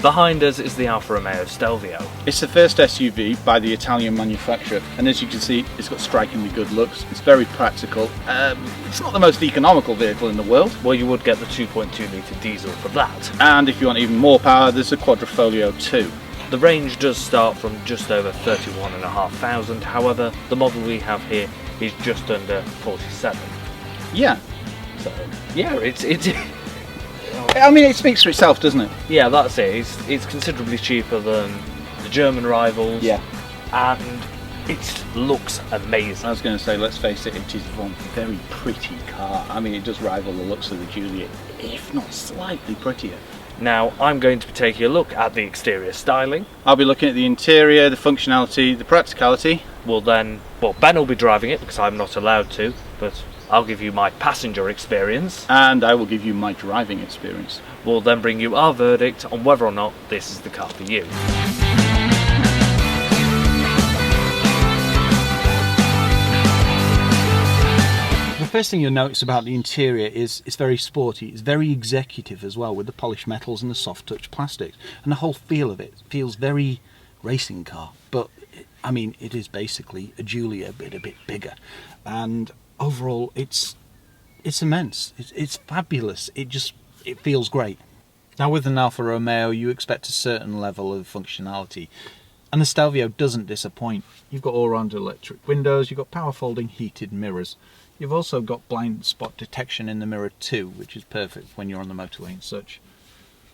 Behind us is the Alfa Romeo Stelvio. It's the first SUV by the Italian manufacturer, and as you can see, it's got strikingly good looks. It's very practical. It's not the most economical vehicle in the world. Well, you would get the 2.2 litre diesel for that. And if you want even more power, there's a Quadrifoglio too. The range does start from just over 31,500, however, the model we have here is just under 47. Yeah. So, yeah, it's I mean, it speaks for itself, doesn't it? yeah, that's it. It's considerably cheaper than the German rivals. Yeah. And it looks amazing. I was going to say, let's face it, it is one very pretty car. I mean, it does rival the looks of the Giulia, if not slightly prettier. Now, I'm going to be taking a look at the exterior styling. I'll be looking at the interior, the functionality, the practicality. Ben will be driving it because I'm not allowed to, but I'll give you my passenger experience. And I will give you my driving experience. We'll then bring you our verdict on whether or not this is the car for you. The first thing you'll notice about the interior is it's very sporty, it's very executive as well, with the polished metals and the soft touch plastics, and the whole feel of it feels very racing car. But I mean, it is basically a Giulia, but a bit bigger, and overall it's immense. It's fabulous. It feels great. Now, with an Alfa Romeo, you expect a certain level of functionality, and the Stelvio doesn't disappoint. You've got all-round electric windows, you've got power folding heated mirrors. You've also got blind spot detection in the mirror too, which is perfect when you're on the motorway and such.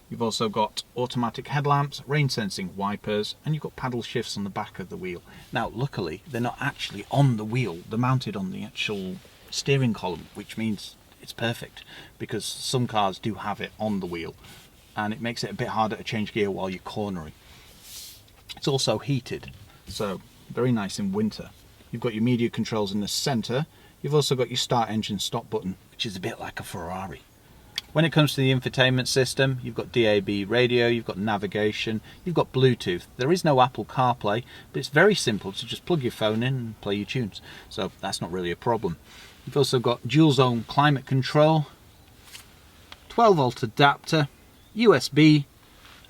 You've also got automatic headlamps, rain sensing wipers, and you've got paddle shifts on the back of the wheel. Now, luckily, they're not actually on the wheel, they're mounted on the actual steering column, which means it's perfect, because some cars do have it on the wheel, and it makes it a bit harder to change gear while you're cornering. It's also heated, so very nice in winter. You've got your media controls in the centre. You've also got your start engine stop button, which is a bit like a Ferrari. When it comes to the infotainment system, you've got DAB radio, you've got navigation, you've got Bluetooth. There is no Apple CarPlay, but it's very simple to just plug your phone in and play your tunes. So that's not really a problem. You've also got dual zone climate control, 12 volt adapter, USB,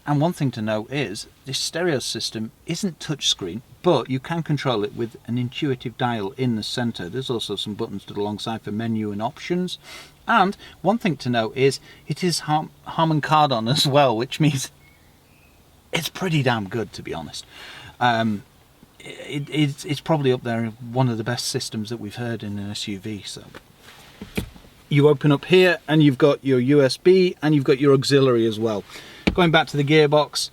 and one thing to note is this stereo system isn't touchscreen, but you can control it with an intuitive dial in the centre. There's also some buttons to the long side for menu and options. And one thing to note is it is Harman Kardon as well, which means it's pretty damn good, to be honest. It's probably up there, one of the best systems that we've heard in an SUV. So you open up here and you've got your USB and you've got your auxiliary as well. Going back to the gearbox,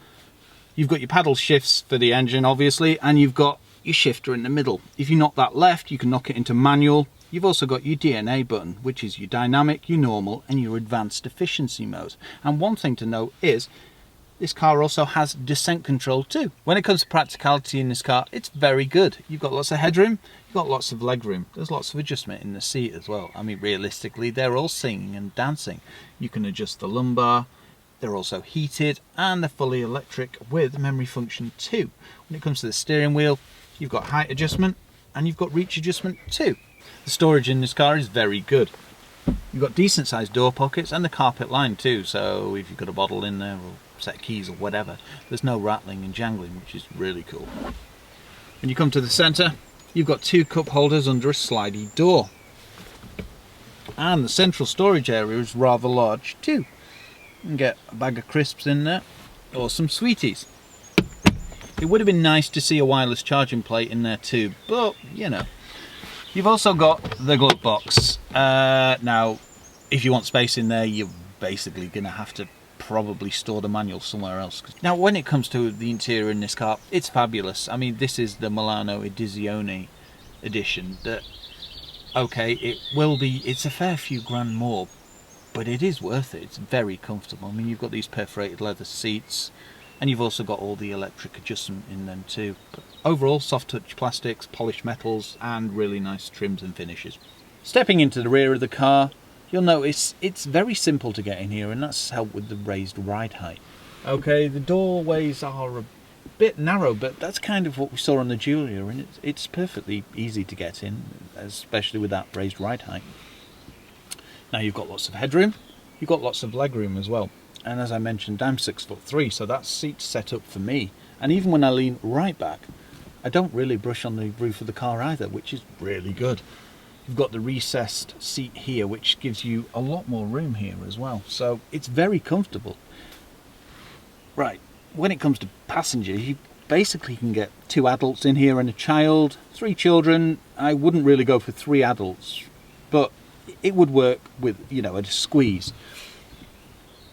you've got your paddle shifts for the engine, obviously, and you've got your shifter in the middle. If you knock that left, you can knock it into manual. You've also got your DNA button, which is your dynamic, your normal, and your advanced efficiency mode. And one thing to note is this car also has descent control too. When it comes to practicality in this car, it's very good. You've got lots of headroom, you've got lots of legroom. There's lots of adjustment in the seat as well. I mean, realistically, they're all singing and dancing. You can adjust the lumbar. They're also heated and they're fully electric with memory function too. When it comes to the steering wheel, you've got height adjustment and you've got reach adjustment too. The storage in this car is very good. You've got decent sized door pockets and the carpet line too, so if you've got a bottle in there or a set of keys or whatever, there's no rattling and jangling, which is really cool. When you come to the centre, you've got two cup holders under a slidey door. And the central storage area is rather large too. You can get a bag of crisps in there or some sweeties. It would have been nice to see a wireless charging plate in there too, but you know. You've also got the glove box. Now, if you want space in there, you're basically going to have to probably store the manual somewhere else. Now, when it comes to the interior in this car, it's fabulous. I mean, this is the Milano Edizione edition. Okay, it's a fair few grand more, but it is worth it. It's very comfortable. I mean, you've got these perforated leather seats, and you've also got all the electric adjustment in them too. But overall, soft touch plastics, polished metals, and really nice trims and finishes. Stepping into the rear of the car, you'll notice it's very simple to get in here, and that's helped with the raised ride height. Okay, the doorways are a bit narrow, but that's kind of what we saw on the Giulia, and it's perfectly easy to get in, especially with that raised ride height. Now you've got lots of headroom, you've got lots of legroom as well. And as I mentioned, I'm 6'3", so that seat's set up for me. And even when I lean right back, I don't really brush on the roof of the car either, which is really good. You've got the recessed seat here, which gives you a lot more room here as well. So it's very comfortable. Right, when it comes to passengers, you basically can get 2 adults in here and a child, 3 children. I wouldn't really go for 3 adults, but it would work with, you know, a squeeze.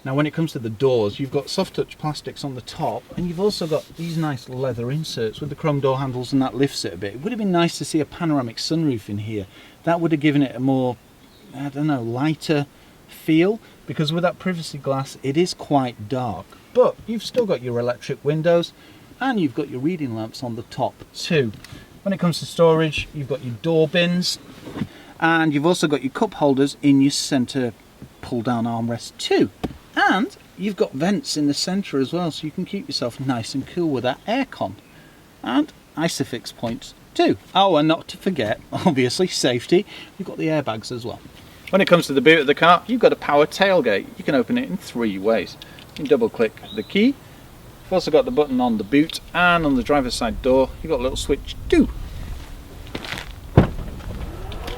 Now when it comes to the doors, you've got soft touch plastics on the top, and you've also got these nice leather inserts with the chrome door handles, and that lifts it a bit. It would have been nice to see a panoramic sunroof in here. That would have given it a more, I don't know, lighter feel, because with that privacy glass it is quite dark. But you've still got your electric windows, and you've got your reading lamps on the top too. When it comes to storage, you've got your door bins, and you've also got your cup holders in your centre pull down armrest too. And you've got vents in the centre as well, so you can keep yourself nice and cool with that aircon. And ISOFIX points too. Oh, and not to forget, obviously, safety. You've got the airbags as well. When it comes to the boot of the car, you've got a power tailgate. You can open it in 3 ways. You can double click the key. You've also got the button on the boot, and on the driver's side door you've got a little switch too.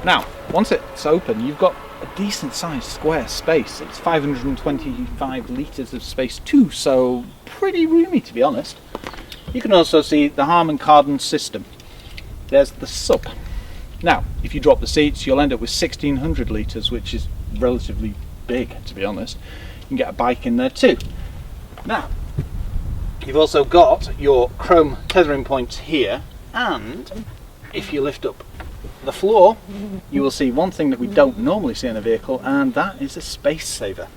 Now, once it's open, you've got a decent sized square space. It's 525 litres of space too, so pretty roomy to be honest. You can also see the Harman Kardon system. There's the sub. Now, if you drop the seats, you'll end up with 1600 litres, which is relatively big to be honest. You can get a bike in there too. Now, you've also got your chrome tethering points here, and if you lift up the floor, you will see one thing that we don't normally see in a vehicle, and that is a space saver.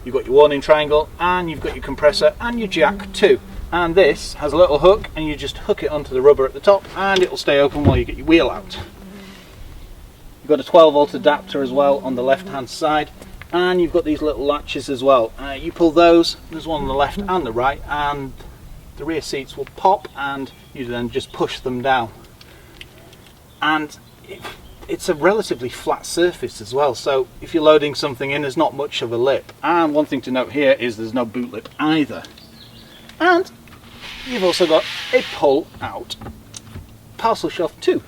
You've got your warning triangle, and you've got your compressor and your jack too. And this has a little hook, and you just hook it onto the rubber at the top, and it will stay open while you get your wheel out. You've got a 12-volt adapter as well on the left-hand side, and you've got these little latches as well. You pull those, there's one on the left and the right, and the rear seats will pop, and you then just push them down. And it's a relatively flat surface as well, so if you're loading something in, there's not much of a lip. And one thing to note here is there's no boot lip either. And you've also got a pull out parcel shelf too.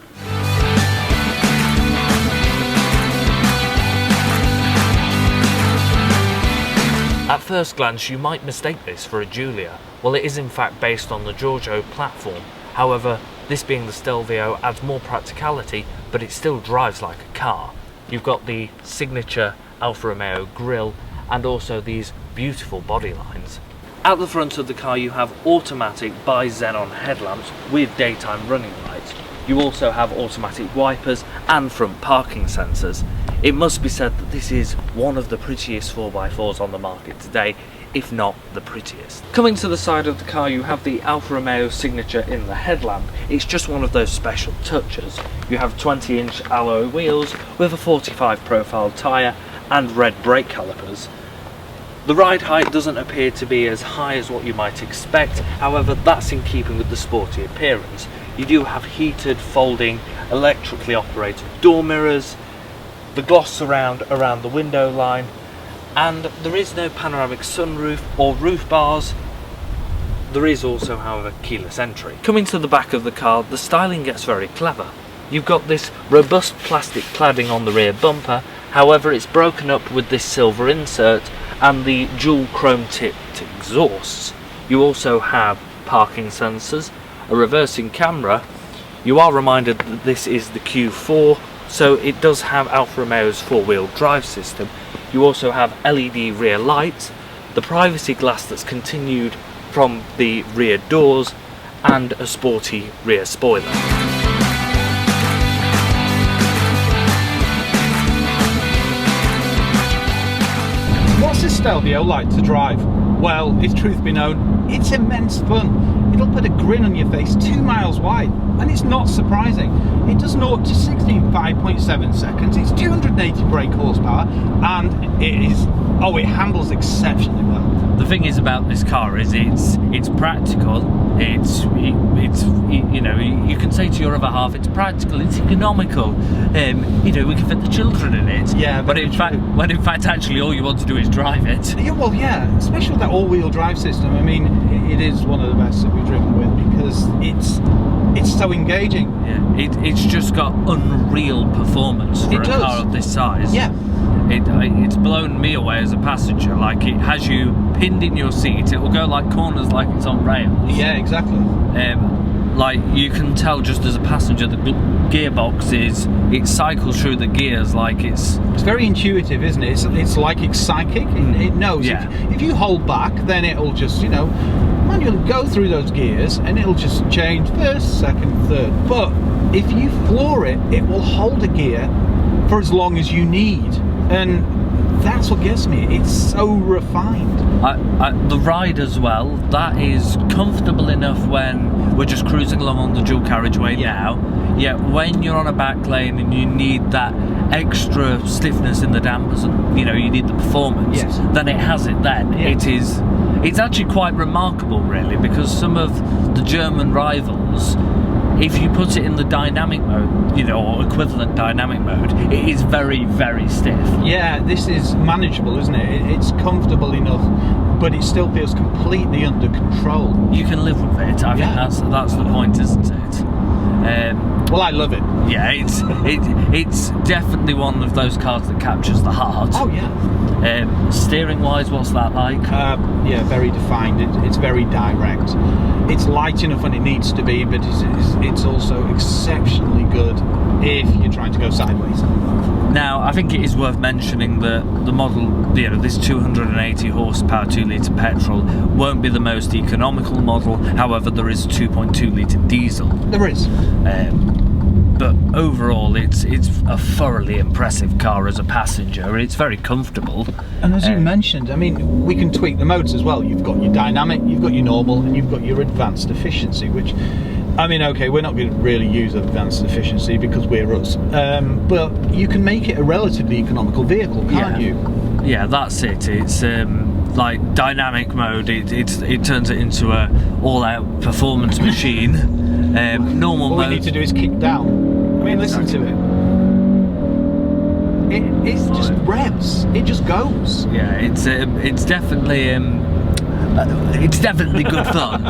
At first glance you might mistake this for a Giulia. Well, it is in fact based on the Giorgio platform. However, this being the Stelvio adds more practicality, but it still drives like a car. You've got the signature Alfa Romeo grille and also these beautiful body lines. At the front of the car you have automatic bi-xenon headlamps with daytime running lights. You also have automatic wipers and front parking sensors. It must be said that this is one of the prettiest 4x4s on the market today, if not the prettiest. Coming to the side of the car you have the Alfa Romeo signature in the headlamp. It's just one of those special touches. You have 20-inch alloy wheels with a 45 profile tyre and red brake calipers. The ride height doesn't appear to be as high as what you might expect, however that's in keeping with the sporty appearance. You do have heated, folding, electrically operated door mirrors, the gloss surround around the window line, and there is no panoramic sunroof or roof bars. There is also, however, keyless entry. Coming to the back of the car, the styling gets very clever. You've got this robust plastic cladding on the rear bumper, however it's broken up with this silver insert and the dual chrome tipped exhausts. You also have parking sensors, a reversing camera. You are reminded that this is the Q4, so it does have Alfa Romeo's four-wheel drive system. You also have LED rear lights, the privacy glass that's continued from the rear doors, and a sporty rear spoiler. What's this Stelvio like to drive? Well, if truth be known, it's immense fun. It'll put a grin on your face 2 miles wide, and it's not surprising. It does 0 to 60 in 5.7 seconds, it's 280 brake horsepower, and it handles exceptionally well. The thing is about this car is it's practical. It's you know, you can say to your other half, it's practical, it's economical. You know, we can fit the children in it. Yeah, but very in fact, true. when in fact actually all you want to do is drive it. Yeah, well, yeah, especially with that all-wheel drive system. I mean, it is one of the best that we've driven with because it's so engaging. Yeah, it's just got unreal performance for It a does. car of this size. Yeah. It's blown me away as a passenger. Like, it has you pinned in your seat. It will go like corners like it's on rails. Yeah, exactly. Like, you can tell just as a passenger the gearbox it cycles through the gears like it's very intuitive, isn't it? It's like it's psychic. It knows. Yeah. If you hold back, then it'll just, you know, manually go through those gears and it'll just change first, second, third. But if you floor it, it will hold a gear for as long as you need. And that's what gets me. It's so refined. the ride as well, that is comfortable enough when we're just cruising along on the dual carriageway now. Yet when you're on a back lane and you need that extra stiffness in the dampers and, you know, you need the performance, Yes. then it has it then. Yeah. It's actually quite remarkable, really, because some of the German rivals, if you put it in the dynamic mode, you know, or equivalent dynamic mode, it is very, very stiff. Yeah, this is manageable, isn't it? It's comfortable enough, but it still feels completely under control. You can live with it. I think Yeah. that's the point, isn't it? Well, I love it. Yeah, it's definitely one of those cars that captures the heart. Oh yeah. Steering wise, what's that like? Yeah, very defined. It's very direct. It's light enough when it needs to be, but it's also exceptionally good if you're trying to go sideways. Now, I think it is worth mentioning that the model, you know, this 280 horsepower 2-litre petrol won't be the most economical model. However, there is a 2.2-litre diesel. There is. But overall, it's a thoroughly impressive car as a passenger. It's very comfortable. And as you mentioned, I mean, we can tweak the modes as well. You've got your dynamic, you've got your normal, and you've got your advanced efficiency, which, I mean, okay, we're not going to really use advanced efficiency because we're us. But you can make it a relatively economical vehicle, can't you? Yeah, that's it. It's like dynamic mode. It turns it into a all-out performance machine. Normal All mode. we need to do is kick down. I mean, listen to it. It just revs. It just goes. Yeah, it's definitely good fun.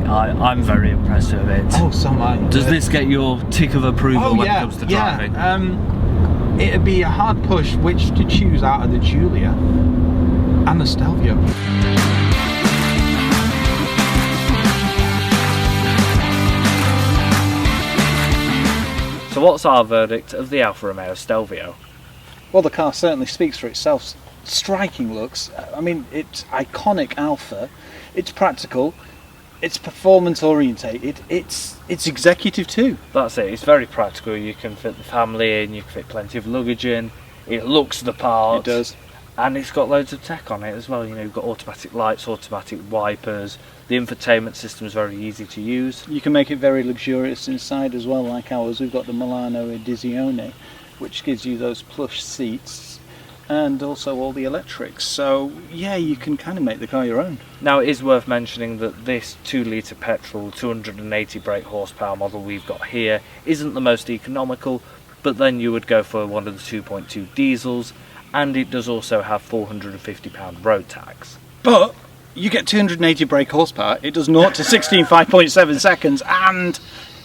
I'm very impressed with it. Oh, so am I. Does this get your tick of approval when it comes to driving? Yeah. It'd be a hard push which to choose out of the Giulia and the Stelvio. So what's our verdict of the Alfa Romeo Stelvio? Well, the car certainly speaks for itself. Striking looks. I mean, it's iconic Alfa. It's practical. It's performance orientated. It's executive too. That's it. It's very practical. You can fit the family in. You can fit plenty of luggage in. It looks the part. It does. And it's got loads of tech on it as well. You know, you've got automatic lights, automatic wipers. The infotainment system is very easy to use. You can make it very luxurious inside as well, like ours. We've got the Milano Edizione, which gives you those plush seats and also all the electrics. So yeah, you can kind of make the car your own. Now, it is worth mentioning that this 2-litre petrol, 280 brake horsepower model we've got here isn't the most economical, but then you would go for one of the 2.2 diesels, and it does also have £450 road tax. But you get 280 brake horsepower, it does 0 to 60 in 5.7 seconds, and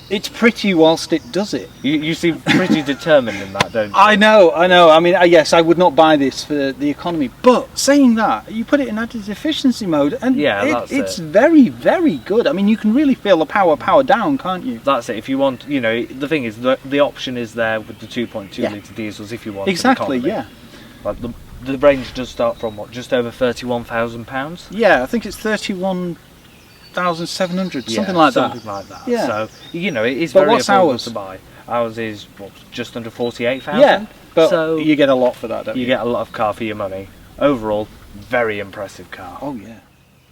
it's pretty whilst it does it. You seem pretty determined in that, don't you? I know. I mean, yes, I would not buy this for the economy, but saying that, you put it in added efficiency mode, and Yeah, it's very, very good. I mean, you can really feel the power down, can't you? That's it. If you want, you know, the thing is, the option is there with the 2.2-litre diesels if you want Exactly, an economy. yeah. Like the range does start from what, just over £31,000? Yeah, I think it's 31,700, something like that. Something like that. Yeah. So, you know, it is But very what's affordable ours? to buy. Ours is what, just under 48,000. Yeah, but so you get a lot for that, don't you? you get a lot of car for your money. Overall, very impressive car. Oh yeah.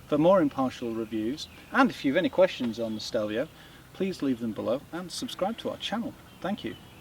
For more impartial reviews, and if you have any questions on the Stelvio, please leave them below and subscribe to our channel. Thank you.